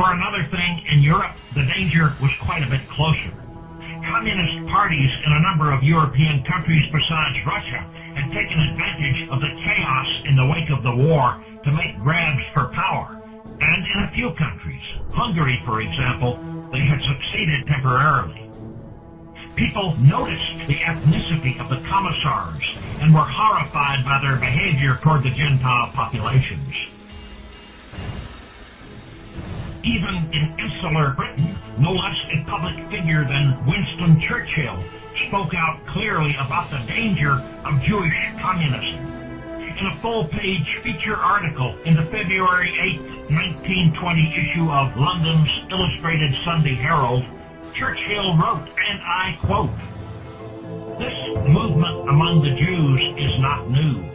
For another thing, in Europe, the danger was quite a bit closer. Communist parties in a number of European countries besides Russia had taken advantage of the chaos in the wake of the war to make grabs for power. And in a few countries, Hungary for example, they had succeeded temporarily. People noticed the ethnicity of the commissars and were horrified by their behavior toward the Gentile populations. Even in insular Britain, no less a public figure than Winston Churchill spoke out clearly about the danger of Jewish communism. In a full-page feature article in the February 8, 1920 issue of London's Illustrated Sunday Herald, Churchill wrote, and I quote, "This movement among the Jews is not new.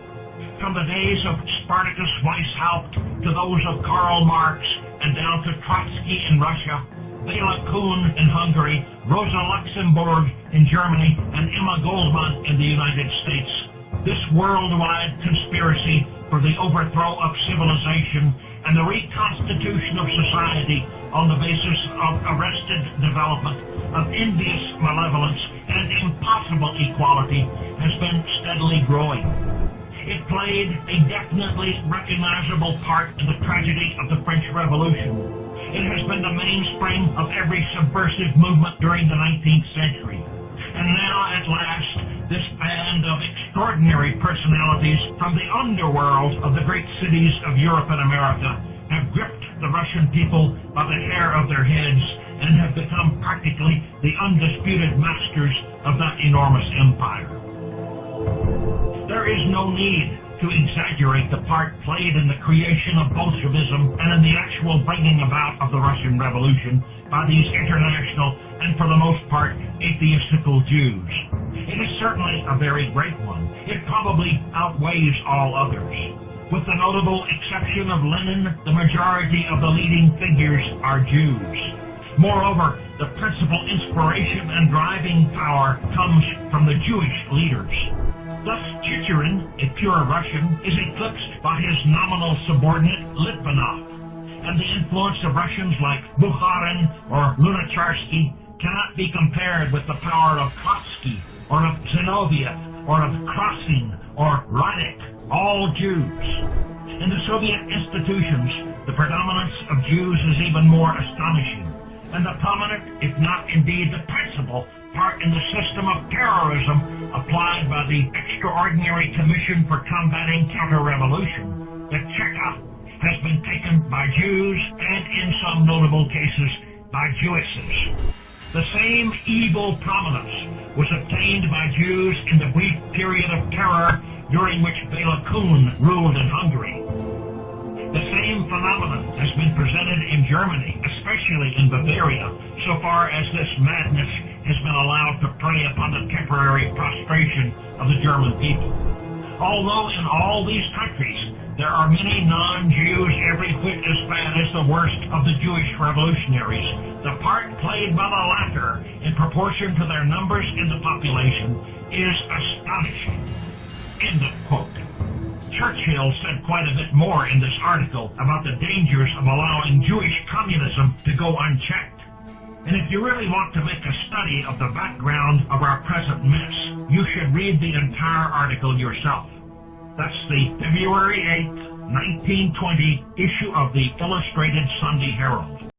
From the days of Spartacus Weishaupt to those of Karl Marx and down to Trotsky in Russia, Bela Kun in Hungary, Rosa Luxemburg in Germany, and Emma Goldman in the United States, this worldwide conspiracy for the overthrow of civilization and the reconstitution of society on the basis of arrested development, of envious malevolence, and impossible equality has been steadily growing. It played a definitely recognizable part in the tragedy of the French Revolution. It has been the mainspring of every subversive movement during the 19th century. And now, at last, this band of extraordinary personalities from the underworld of the great cities of Europe and America have gripped the Russian people by the hair of their heads and have become practically the undisputed masters of that enormous empire. There is no need to exaggerate the part played in the creation of Bolshevism and in the actual bringing about of the Russian Revolution by these international and, for the most part, atheistical Jews. It is certainly a very great one. It probably outweighs all others. With the notable exception of Lenin, the majority of the leading figures are Jews. Moreover, the principal inspiration and driving power comes from the Jewish leaders. Thus, Chicherin, a pure Russian, is eclipsed by his nominal subordinate Litvinov, and the influence of Russians like Bukharin or Lunacharsky cannot be compared with the power of Trotsky or of Zinoviev or of Krasin or Radek, all Jews. In the Soviet institutions, the predominance of Jews is even more astonishing, and the prominent, if not indeed the principal, part in the system of terrorism applied by the Extraordinary Commission for Combating Counter-Revolution, the Cheka, has been taken by Jews and, in some notable cases, by Jewesses. The same evil prominence was obtained by Jews in the brief period of terror during which Bela Kun ruled in Hungary. The same phenomenon has been presented in Germany, especially in Bavaria, so far as this madness has been allowed to prey upon the temporary prostration of the German people. Although in all these countries there are many non-Jews every whit as bad as the worst of the Jewish revolutionaries, the part played by the latter in proportion to their numbers in the population is astonishing. End of quote. Churchill said quite a bit more in this article about the dangers of allowing Jewish communism to go unchecked. And if you really want to make a study of the background of our present mess, you should read the entire article yourself. That's the February 8, 1920 issue of the Illustrated Sunday Herald.